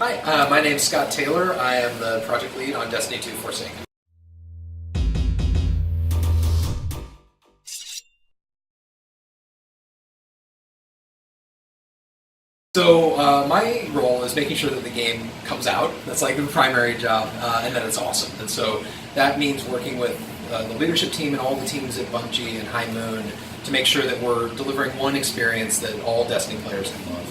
Hi, my name's Scott Taylor. I am the project lead on Destiny 2 Forsaken. So my role is making sure that the game comes out. That's like the primary job, and that it's awesome. And so that means working with the leadership team and all the teams at Bungie and High Moon to make sure that we're delivering one experience that all Destiny players can love.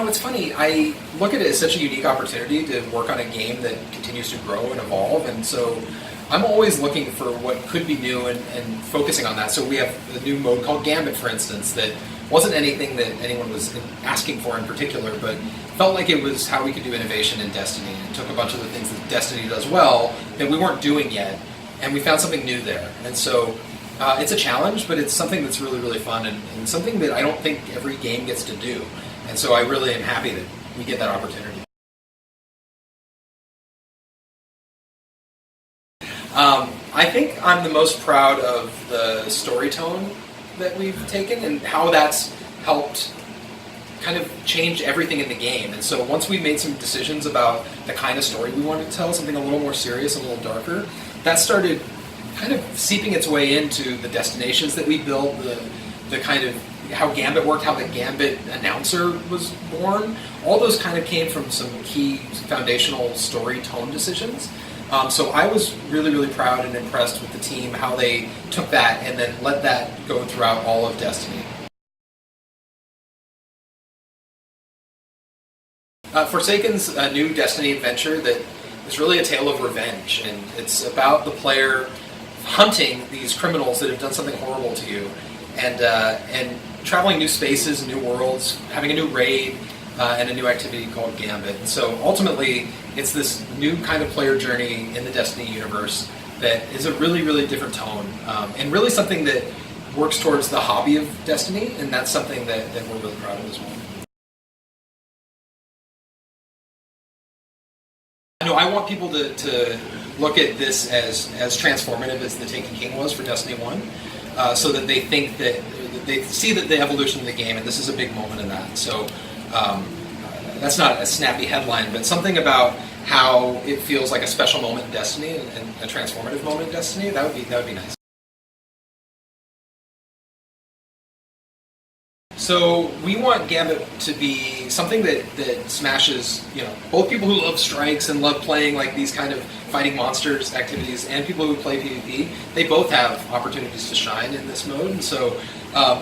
It's funny. I look at it as such a unique opportunity to work on a game that continues to grow and evolve, and so I'm always looking for what could be new and focusing on that. So we have a new mode called Gambit, for instance, that wasn't anything that anyone was asking for in particular, but felt like it was how we could do innovation in Destiny, and took a bunch of the things that Destiny does well that we weren't doing yet, and we found something new there. And so it's a challenge, but it's something that's really, really fun, and something that I don't think every game gets to do. And so I really am happy that we get that opportunity. I think I'm the most proud of the story tone that we've taken and how that's helped kind of change everything in the game. And so once we made some decisions about the kind of story we wanted to tell, something a little more serious, a little darker, that started kind of seeping its way into the destinations that we built, the kind of how Gambit worked, how the Gambit announcer was born. All those kind of came from some key foundational story tone decisions. So I was really, really proud and impressed with the team, how they took that and then let that go throughout all of Destiny. Forsaken's a new Destiny adventure that is really a tale of revenge, and it's about the player hunting these criminals that have done something horrible to you, and traveling new spaces, new worlds, having a new raid, and a new activity called Gambit. And so ultimately, it's this new kind of player journey in the Destiny universe that is a really, really different tone, and really something that works towards the hobby of Destiny, and that's something that we're really proud of as well. I want people to look at this as transformative as the Taken King was for Destiny 1, so that they think that they see that the evolution of the game, and this is a big moment in that. So that's not a snappy headline, but something about how it feels like a special moment in Destiny and a transformative moment in Destiny. That would be nice. So we want Gambit to be something that smashes, both people who love strikes and love playing like these kind of fighting monsters activities, and people who play PvP. They both have opportunities to shine in this mode. And so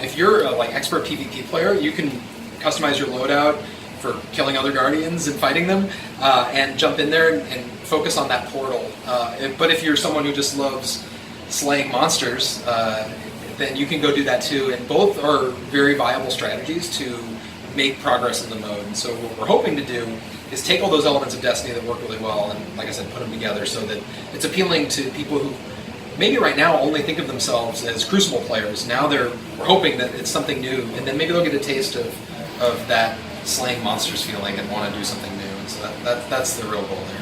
if you're a expert PvP player, you can customize your loadout for killing other Guardians and fighting them, and jump in there and focus on that portal. But if you're someone who just loves slaying monsters, then you can go do that too, and both are very viable strategies to make progress in the mode. And so what we're hoping to do is take all those elements of Destiny that work really well and, like I said, put them together so that it's appealing to people who maybe right now only think of themselves as Crucible players. Now we're hoping that it's something new, and then maybe they'll get a taste of that slaying monsters feeling and want to do something new. And so that's the real goal there.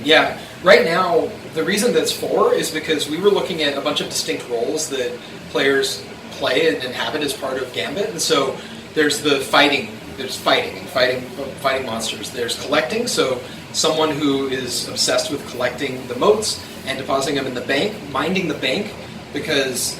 Yeah, right now, the reason that's 4 is because we were looking at a bunch of distinct roles that players play and inhabit as part of Gambit. And so there's the fighting, fighting monsters. There's collecting, so someone who is obsessed with collecting the motes and depositing them in the bank, minding the bank, because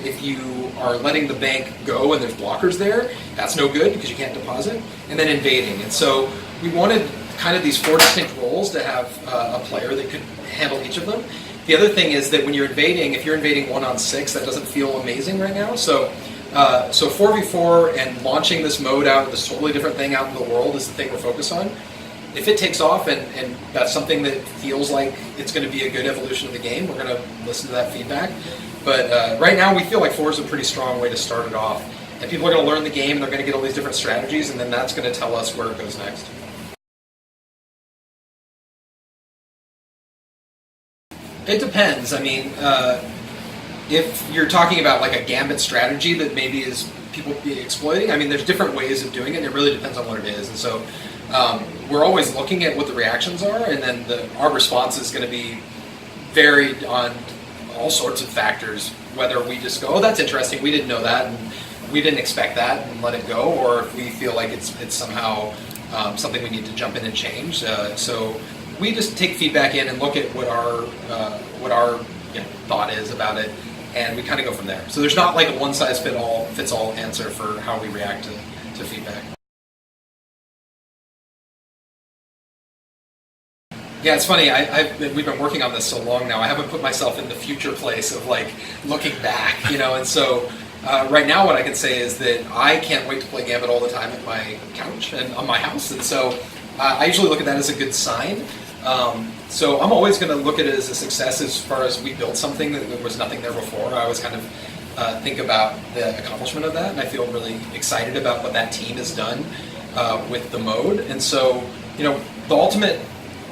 if you are letting the bank go and there's blockers there, that's no good because you can't deposit. And then invading. And so we wanted kind of these 4 distinct roles to have a player that could handle each of them. The other thing is that when you're invading, if you're invading 1-on-6, that doesn't feel amazing right now. So 4v4 and launching this mode out, this totally different thing out in the world is the thing we're focused on. If it takes off and that's something that feels like it's going to be a good evolution of the game, we're going to listen to that feedback. But right now we feel like 4 is a pretty strong way to start it off. And people are going to learn the game, and they're going to get all these different strategies, and then that's going to tell us where it goes next. It depends. I mean, if you're talking about like a Gambit strategy that maybe is people be exploiting, I mean, there's different ways of doing it, and it really depends on what it is. And so we're always looking at what the reactions are, and then our response is going to be varied on all sorts of factors, whether we just go, oh, that's interesting, we didn't know that, and we didn't expect that, and let it go, or if we feel like it's somehow something we need to jump in and change. So we just take feedback in and look at what our thought is about it, and we kind of go from there. So there's not like a one-size-fits-all answer for how we react to feedback. Yeah, it's funny. We've been working on this so long now. I haven't put myself in the future place of like looking back, and so right now what I can say is that I can't wait to play Gambit all the time at my couch and on my house, and so I usually look at that as a good sign. So I'm always going to look at it as a success as far as we built something that there was nothing there before. I always kind of think about the accomplishment of that, and I feel really excited about what that team has done with the mode. And so, the ultimate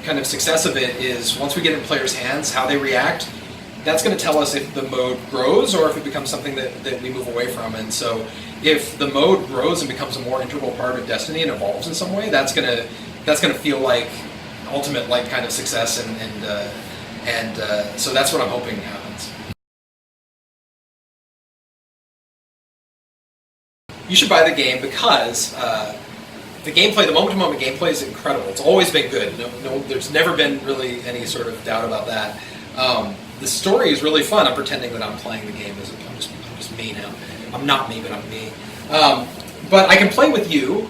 kind of success of it is once we get in players' hands, how they react, that's going to tell us if the mode grows or if it becomes something that we move away from. And so if the mode grows and becomes a more integral part of Destiny and evolves in some way, that's going to feel like ultimate like kind of success, and so that's what I'm hoping happens. You should buy the game because the gameplay, the moment-to-moment gameplay is incredible. It's always been good. No, there's never been really any sort of doubt about that. The story is really fun. I'm pretending that I'm playing the game. I'm just me now. I'm not me, but I'm me. But I can play with you.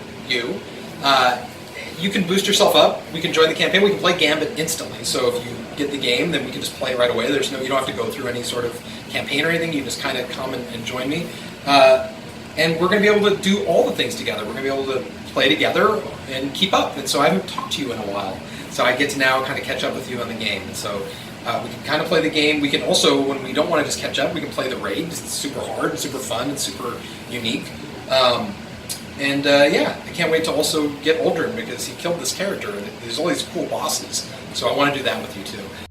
You can boost yourself up. We can join the campaign. We can play Gambit instantly. So if you get the game, then we can just play right away. You don't have to go through any sort of campaign or anything. You just kind of come and join me. And we're going to be able to do all the things together. We're going to be able to play together and keep up. And so I haven't talked to you in a while. So I get to now kind of catch up with you on the game. And so we can kind of play the game. We can also, when we don't want to just catch up, we can play the raid. It's super hard, and super fun, and super unique. Yeah, I can't wait to also get Aldrin because he killed this character. There's all these cool bosses. So I want to do that with you too.